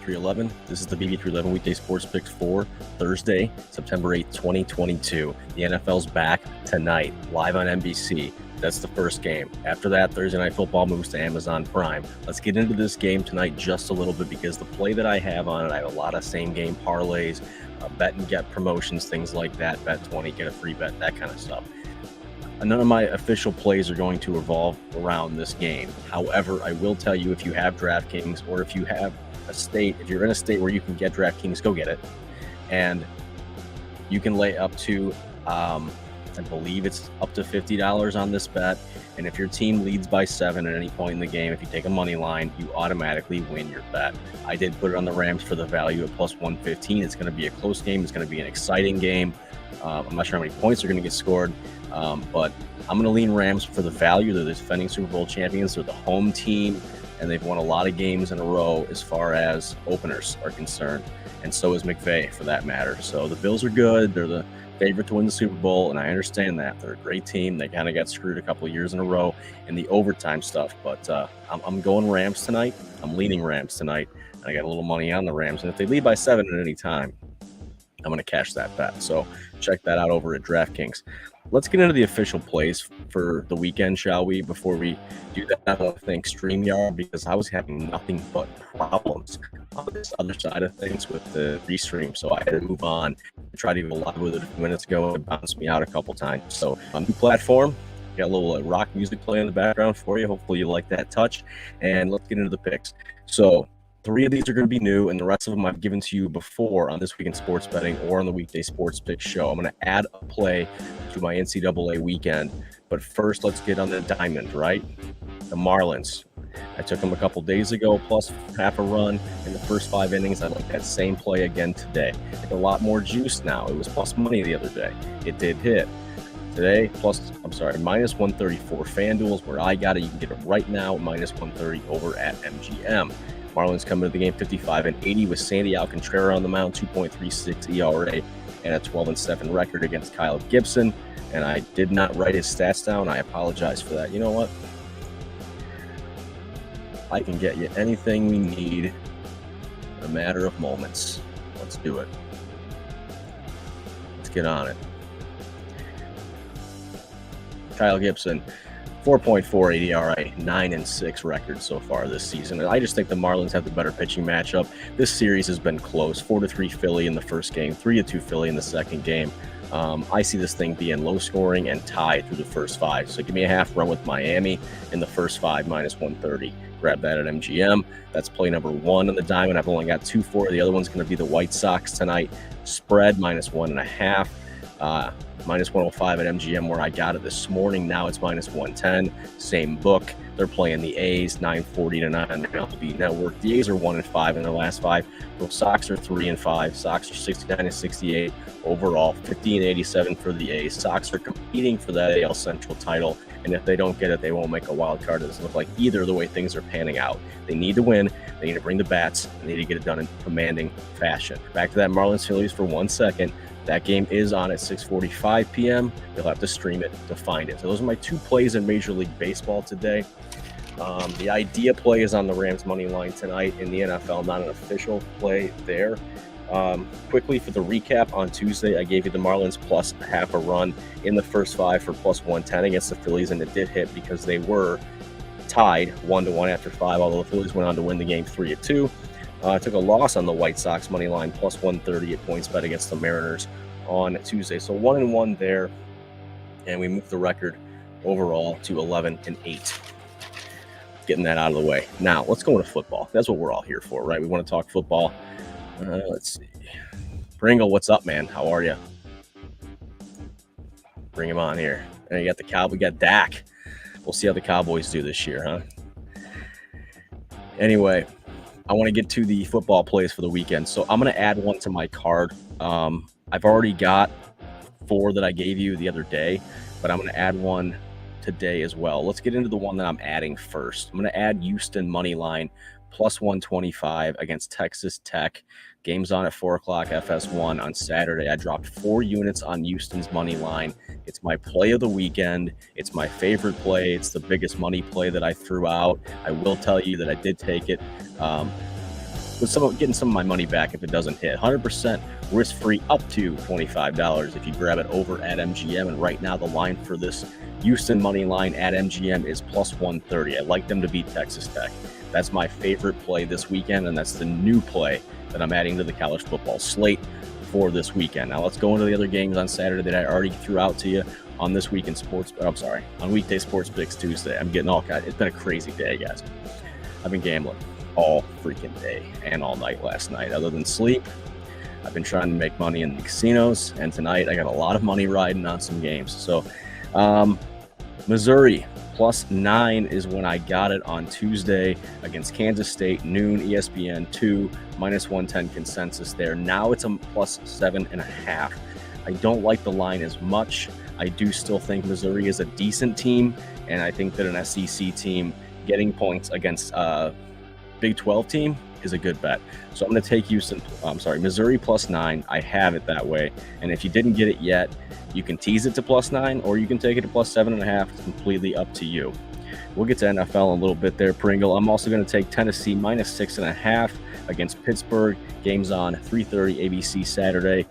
BP311. This is the BP311 Weekday Sports Picks for Thursday, September 8th, 2022. The NFL's back tonight, live on NBC. That's the first game. After that, Thursday Night Football moves to Amazon Prime. Let's get into this game tonight just a little bit because the play that I have on it, I have a lot of same-game parlays, bet and get promotions, things like that, bet 20, get a free bet, that kind of stuff. None of my official plays are going to revolve around this game. However, I will tell you, if you have DraftKings or if you have a state, if you're in a state where you can get DraftKings, go get it. And you can lay up to, I believe it's up to $50 on this bet. And if your team leads by 7 at any point in the game, if you take a money line, you automatically win your bet. I did put it on the Rams for the value at plus 115. It's going to be a close game. It's going to be an exciting game. I'm not sure how many points are going to get scored, but I'm going to lean Rams for the value. They're the defending Super Bowl champions. They're the home team, and they've won a lot of games in a row as far as openers are concerned, and so is McVay for that matter. So the Bills are good. They're the favorite to win the Super Bowl, and I understand that. They're a great team. They kind of got screwed a couple of years in a row in the overtime stuff, but I'm going Rams tonight. I'm leaning Rams tonight, and I got a little money on the Rams, and if they lead by 7 at any time, I'm going to cash that bet. So check that out over at DraftKings. Let's get into the official plays for the weekend, shall we? Before we do that, I want to thank StreamYard because I was having nothing but problems on this other side of things with the restream. So I had to move on. I tried to go live with it a few minutes ago. It bounced me out a couple times. So on the platform, got a little rock music playing in the background for you. Hopefully you like that touch. And let's get into the picks. So 3 of these are going to be new, and the rest of them I've given to you before on This Week in Sports Betting or on the Weekday Sports Picks show. I'm going to add a play to my NCAA weekend, but first let's get on the diamond, right? The Marlins. I took them a couple days ago, plus half a run in the first 5 innings. I like that same play again today. It's a lot more juice now. It was plus money the other day. It did hit. Today, minus 134. FanDuel's where I got it. You can get it right now, minus 130 over at MGM. Marlins come into the game 55-80 with Sandy Alcantara on the mound, 2.36 ERA, and a 12-7 record against Kyle Gibson. And I did not write his stats down. I apologize for that. You know what? I can get you anything we need in a matter of moments. Let's do it. Let's get on it. Kyle Gibson, 4.48 ERA, 9-6 record so far this season. And I just think the Marlins have the better pitching matchup. This series has been close. 4-3 Philly in the first game, 3-2 Philly in the second game. I see this thing being low scoring and tied through the first 5. So give me a half run with Miami in the first 5, minus 130. Grab that at MGM. That's play number 1 on the diamond. I've only got 2 for it. The other one's going to be the White Sox tonight. Spread minus 1.5. Minus 105 at MGM where I got it this morning. Now it's minus 110. Same book. They're playing the A's 940 to 9 on the MLB Network. The A's are 1-5 in their last 5. The Sox are 3-5. Sox are 69-68 overall. 50-87 for the A's. Sox are competing for that AL Central title. And if they don't get it, they won't make a wild card. It doesn't look like either the way things are panning out. They need to win. They need to bring the bats. They need to get it done in commanding fashion. Back to that Marlins Phillies for 1 second. That game is on at 6:45 p.m. You'll have to stream it to find it. So those are my 2 plays in Major League Baseball today. The idea play is on the Rams money line tonight in the NFL, not an official play there. Quickly for the recap, on Tuesday, I gave you the Marlins plus half a run in the first 5 for plus 110 against the Phillies, and it did hit because they were tied 1-1 after 5, although the Phillies went on to win the game 3-2. I took a loss on the White Sox money line, plus 130 at points bet against the Mariners on Tuesday. So 1-1 there, and we moved the record overall to 11-8. Getting that out of the way. Now, let's go into football. That's what we're all here for, right? We want to talk football. Let's see. Pringle, what's up, man? How are you? Bring him on here. And you got the Cowboys. We got Dak. We'll see how the Cowboys do this year, huh? Anyway, I want to get to the football plays for the weekend. So I'm going to add one to my card. I've already got 4 that I gave you the other day, but I'm going to add one today as well. Let's get into the one that I'm adding first. I'm going to add Houston money line plus 125 against Texas Tech. Game's on at 4 o'clock FS1 on Saturday. I dropped 4 units on Houston's money line. It's my play of the weekend. It's my favorite play. It's the biggest money play that I threw out. I will tell you that I did take it. with getting some of my money back if it doesn't hit. 100% risk-free up to $25 if you grab it over at MGM. And right now the line for this Houston money line at MGM is plus 130. I like them to beat Texas Tech. That's my favorite play this weekend, and that's the new play that I'm adding to the college football slate for this weekend. Now let's go into the other games on Saturday that I already threw out to you on this week in sports. On Weekday Sports Picks Tuesday. I'm getting all kinds. It's been a crazy day, guys. I've been gambling all freaking day and all night last night. Other than sleep, I've been trying to make money in the casinos, and tonight I got a lot of money riding on some games. So Missouri plus 9 is when I got it on Tuesday against Kansas State, noon, ESPN 2, minus 110 consensus there. Now it's a plus 7.5. I don't like the line as much. I do still think Missouri is a decent team, and I think that an SEC team getting points against a Big 12 team is a good bet. So I'm going to take Missouri plus 9. I have it that way. And if you didn't get it yet, you can tease it to plus 9, or you can take it to plus 7.5. It's completely up to you. We'll get to NFL in a little bit there, Pringle. I'm also going to take Tennessee minus 6.5 against Pittsburgh. Game's on 3:30 ABC Saturday.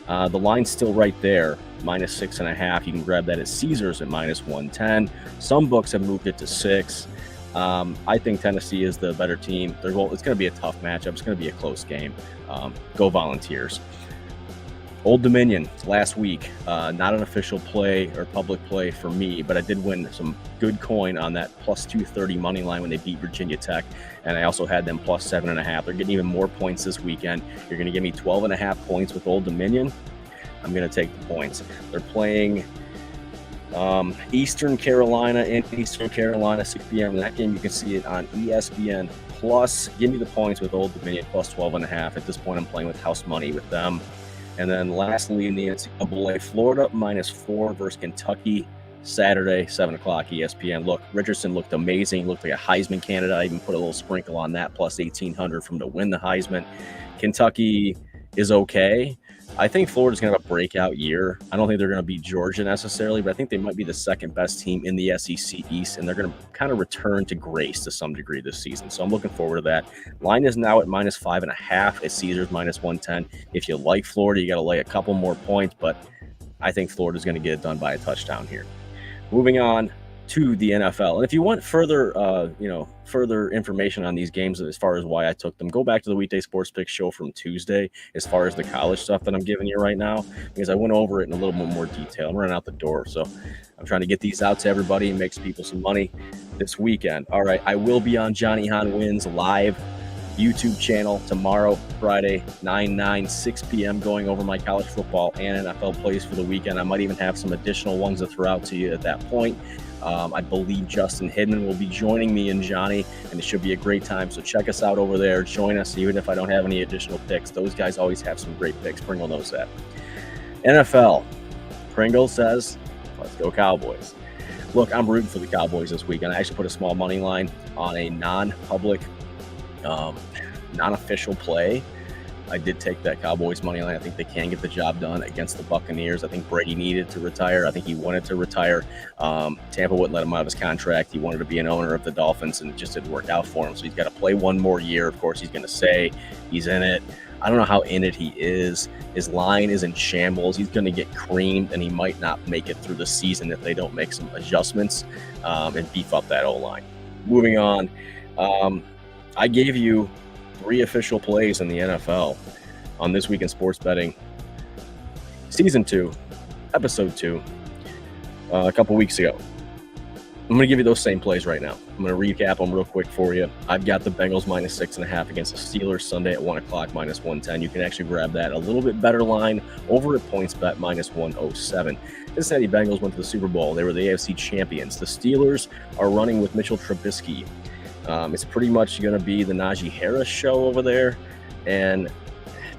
The line's still right there, minus 6.5. You can grab that at Caesars at minus 110. Some books have moved it to 6. I think Tennessee is the better team. It's going to be a tough matchup. It's going to be a close game. Go Volunteers. Old Dominion last week, not an official play or public play for me, but I did win some good coin on that plus 230 money line when they beat Virginia Tech, and I also had them plus 7.5. They're getting even more points this weekend. You're going to give me 12.5 points with Old Dominion. I'm going to take the points. They're playing Eastern Carolina in Eastern Carolina, 6 p.m. In that game, you can see it on ESPN Plus. Give me the points with Old Dominion plus 12.5. At this point, I'm playing with house money with them. And then lastly, in the NCAA, Florida minus 4 versus Kentucky, Saturday, 7 o'clock ESPN. Look, Richardson looked amazing. Looked like a Heisman candidate. I even put a little sprinkle on that, plus 1,800 from to win the Heisman. Kentucky is okay. I think Florida's going to have a breakout year. I don't think they're going to beat Georgia necessarily, but I think they might be the second best team in the SEC East, and they're going to kind of return to grace to some degree this season. So I'm looking forward to that. Line is now at minus 5.5 at Caesars, minus 110. If you like Florida, you got to lay a couple more points, but I think Florida's going to get it done by a touchdown here. Moving on to the NFL. And if you want further information on these games as far as why I took them, go back to the Weekday Sports Picks show from Tuesday as far as the college stuff that I'm giving you right now, because I went over it in a little bit more detail. I'm running out the door, so I'm trying to get these out to everybody and make people some money this weekend. All right, I will be on Johnny Hahn Wins live YouTube channel tomorrow, Friday, 6 p.m., going over my college football and NFL plays for the weekend. I might even have some additional ones to throw out to you at that point. I believe Justin Hidman will be joining me and Johnny, and it should be a great time. So check us out over there. Join us, even if I don't have any additional picks. Those guys always have some great picks. Pringle knows that. NFL. Pringle says, let's go Cowboys. Look, I'm rooting for the Cowboys this weekend. I actually put a small money line on a non-public, non-official play. I did take that Cowboys money line. I think they can get the job done against the Buccaneers. I think Brady needed to retire. I think he wanted to retire. Tampa wouldn't let him out of his contract. He wanted to be an owner of the Dolphins, and it just didn't work out for him. So he's got to play one more year. Of course, he's going to say he's in it. I don't know how in it he is. His line is in shambles. He's going to get creamed, and he might not make it through the season if they don't make some adjustments and beef up that O-line. Moving on, I gave you 3 official plays in the NFL on This Week in Sports Betting Season 2, Episode 2, a couple weeks ago. I'm going to give you those same plays right now. I'm going to recap them real quick for you. I've got the Bengals minus 6.5 against the Steelers Sunday at 1 o'clock, minus 110. You can actually grab that. A little bit better line over at PointsBet, minus 107. Cincinnati Bengals went to the Super Bowl. They were the AFC champions. The Steelers are running with Mitchell Trubisky. It's pretty much going to be the Najee Harris show over there, and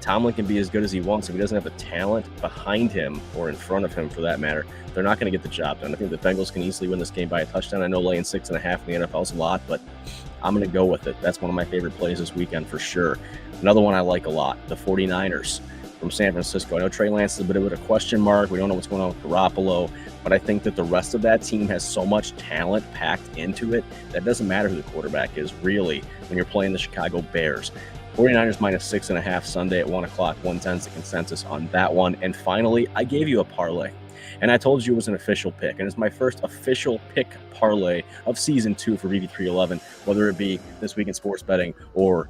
Tomlin can be as good as he wants. If he doesn't have the talent behind him or in front of him, for that matter, they're not going to get the job done. I think the Bengals can easily win this game by a touchdown. I know laying 6.5 in the NFL is a lot, but I'm going to go with it. That's one of my favorite plays this weekend for sure. Another one I like a lot, the 49ers from San Francisco. I know Trey Lance is a bit of a question mark. We don't know what's going on with Garoppolo, but I think that the rest of that team has so much talent packed into it that it doesn't matter who the quarterback is, really, when you're playing the Chicago Bears. 49ers minus 6.5 Sunday at 1 o'clock. 110 is the consensus on that one. And finally, I gave you a parlay. And I told you it was an official pick. And it's my first official pick parlay of season 2 for BP311, whether it be This Week in Sports Betting or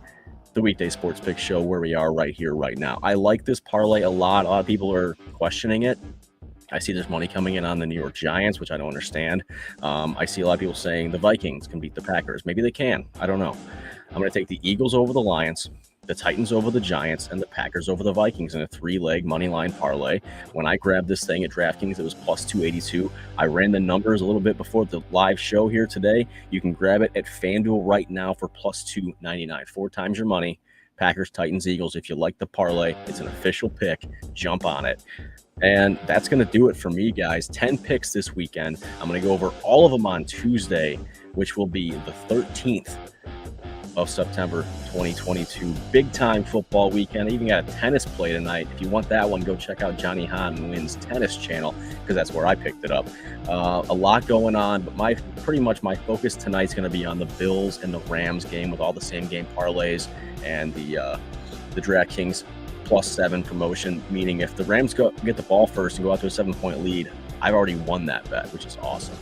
the Weekday Sports Pick Show, where we are right here, right now. I like this parlay a lot. A lot of people are questioning it. I see there's money coming in on the New York Giants, which I don't understand. I see a lot of people saying the Vikings can beat the Packers. Maybe they can. I don't know. I'm going to take the Eagles over the Lions, the Titans over the Giants, and the Packers over the Vikings in a 3-leg money line parlay. When I grabbed this thing at DraftKings, it was plus 282. I ran the numbers a little bit before the live show here today. You can grab it at FanDuel right now for plus 299. 4 times your money. Packers, Titans, Eagles. If you like the parlay, it's an official pick. Jump on it. And that's going to do it for me, guys. 10 picks this weekend. I'm going to go over all of them on Tuesday, which will be the 13th of September 2022. Big time football weekend. I even got a tennis play tonight. If you want that one, go check out Johnny Hahn Wins Tennis channel, because that's where I picked it up. A lot going on, but pretty much my focus tonight is going to be on the Bills and the Rams game with all the same game parlays and the DraftKings +7 promotion, meaning if the Rams get the ball first and go out to a 7-point lead, I've already won that bet, which is awesome.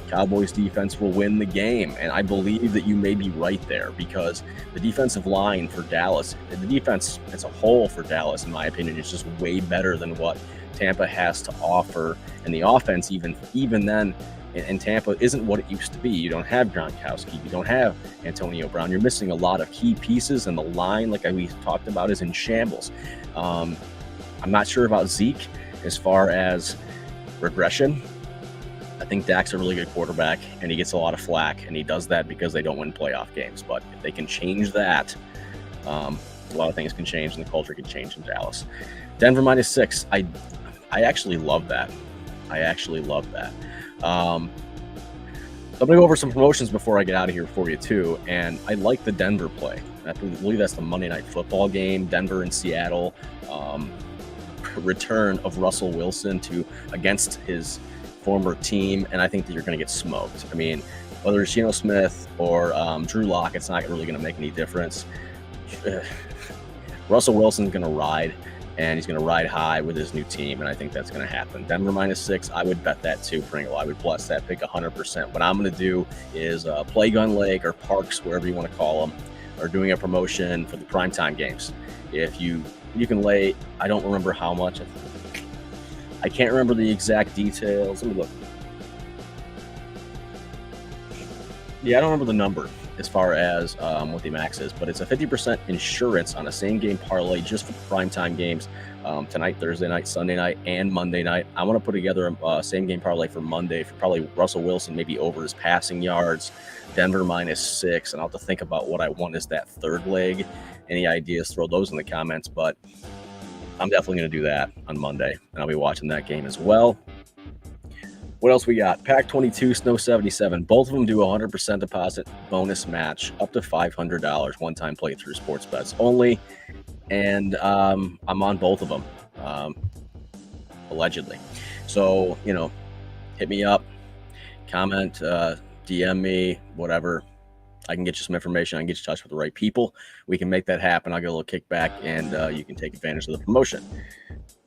Cowboys defense will win the game, and I believe that you may be right there, because the defensive line for Dallas, the defense as a whole for Dallas, in my opinion, is just way better than what Tampa has to offer, and the offense even then in Tampa isn't what it used to be. You don't have Gronkowski, you don't have Antonio Brown. You're missing a lot of key pieces, and the line, like we talked about, is in shambles. I'm not sure about Zeke as far as regression. I think Dak's a really good quarterback, and he gets a lot of flack, and he does that because they don't win playoff games. But if they can change that, a lot of things can change, and the culture can change in Dallas. Denver -6. I actually love that. I'm going to go over some promotions before I get out of here for you, too. And I like the Denver play. I believe that's the Monday Night Football game, Denver and Seattle. Return of Russell Wilson against his former team, and I think that you're going to get smoked. I mean, whether it's Geno Smith or Drew Lock, it's not really going to make any difference. Russell Wilson's going to ride, and he's going to ride high with his new team, and I think that's going to happen. Denver -6, I would bet that too, Pringle. I would bless that pick 100%. What I'm going to do is Play Gun Lake or Parks, wherever you want to call them, are doing a promotion for the primetime games. If you can lay, I don't remember how much. I can't remember the exact details. Let me look. Yeah, I don't remember the number as far as what the max is, but it's a 50% insurance on a same-game parlay just for the primetime games tonight, Thursday night, Sunday night, and Monday night. I want to put together a same-game parlay for Monday for probably Russell Wilson, maybe over his passing yards, Denver -6, and I'll have to think about what I want as that third leg. Any ideas, throw those in the comments, but I'm definitely going to do that on Monday, and I'll be watching that game as well. What else we got? Pack 22, Snow 77. Both of them do a 100% deposit bonus match up to $500, one-time playthrough sports bets only. And I'm on both of them, allegedly. So, hit me up, comment, DM me, whatever. I can get you some information. I can get you in touch with the right people. We can make that happen. I'll get a little kickback, and you can take advantage of the promotion.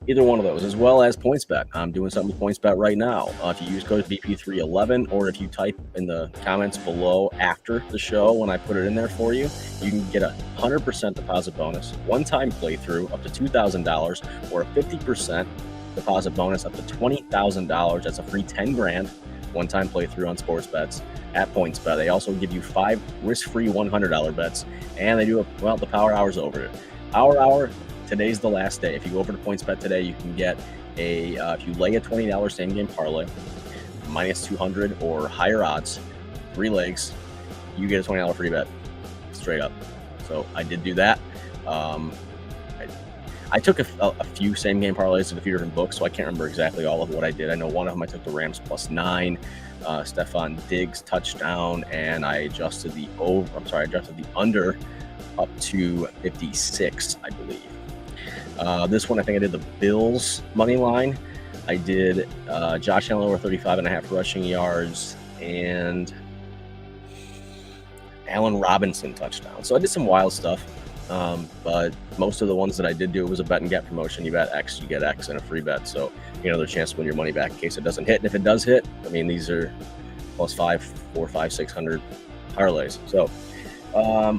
Either one of those, as well as PointsBet. I'm doing something with PointsBet right now. If you use code BP311, or if you type in the comments below after the show when I put it in there for you, you can get a 100% deposit bonus, one-time playthrough up to $2,000, or a 50% deposit bonus up to $20,000. That's a free 10 grand one-time playthrough on sports bets at PointsBet. They also give you 5 risk-free $100 bets, and they do the Power Hour's over it. Power Hour. Today's the last day. If you go over to PointsBet today, you can get if you lay a $20 same-game parlay, -200 or higher odds, 3 legs, you get a $20 free bet, straight up. So I did do that. I took a few same-game parlays at a few different books, so I can't remember exactly all of what I did. I know one of them I took the Rams +9, Stephon Diggs touchdown, and I adjusted the under up to 56, I believe. This one, I think I did the Bills money line. I did Josh Allen over 35.5 rushing yards, and Allen Robinson touchdown. So I did some wild stuff. But most of the ones that I did do, it was a bet and get promotion. You bet X, you get X and a free bet. So you know, there's a chance to win your money back in case it doesn't hit. And if it does hit, I mean, these are plus 5, 4, 5, 600 parlays. So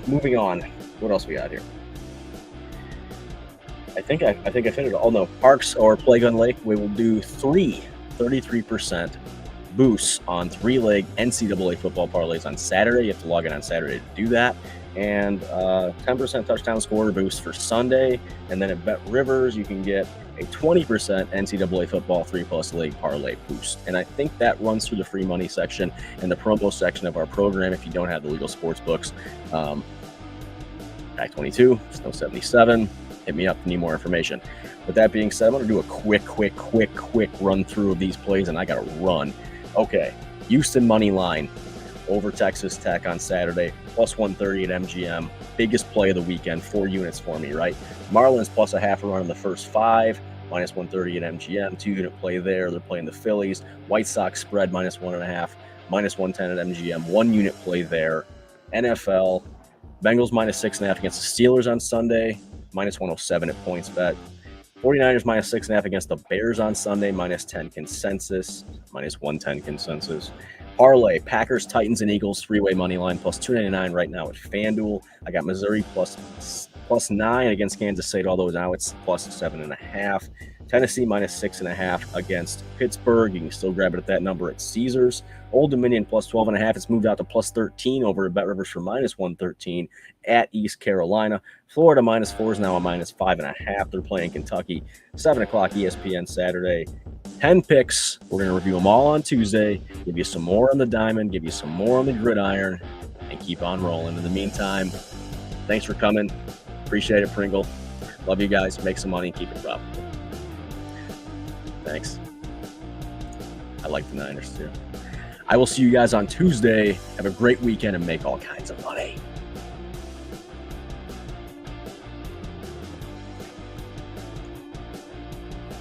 moving on, what else we got here? I think I finished it. Oh no, Parks or Play Gun Lake, we will do 33% boosts on 3-leg NCAA football parlays on Saturday. You have to log in on Saturday to do that. And 10% touchdown scorer boost for Sunday. And then at Bet Rivers, you can get a 20% NCAA football 3+ leg parlay boost. And I think that runs through the free money section and the promo section of our program if you don't have the legal sports books. Pack 22, Snow 77. Hit me up if you need more information. With that being said, I'm going to do a quick run through of these plays, and I got to run. Okay, Houston money line over Texas Tech on Saturday, plus 130 at MGM. Biggest play of the weekend, 4 units for me, right? Marlins plus a half a run in the first 5, minus 130 at MGM. 2-unit play there. They're playing the Phillies. White Sox spread minus 1.5, minus 110 at MGM. 1-unit play there. NFL, Bengals minus 6.5 against the Steelers on Sunday, minus 107 at PointsBet. 49ers minus 6.5 against the Bears on Sunday, minus 10 consensus, minus 110 consensus. Parlay, Packers, Titans, and Eagles, 3-way money line, plus 299 right now at FanDuel. I got Missouri plus 9 against Kansas State, although now it's plus 7.5. Tennessee minus 6.5 against Pittsburgh. You can still grab it at that number at Caesars. Old Dominion plus 12.5. It's moved out to plus 13 over at Bet Rivers for minus 113 at East Carolina. Florida minus 4 is now a minus 5.5. They're playing Kentucky. 7 o'clock ESPN Saturday. 10 picks. We're going to review them all on Tuesday. Give you some more on the diamond. Give you some more on the gridiron. And keep on rolling. In the meantime, thanks for coming. Appreciate it, Pringle. Love you guys. Make some money and keep it profitable. Thanks. I like the Niners too. I will see you guys on Tuesday. Have a great weekend and make all kinds of money.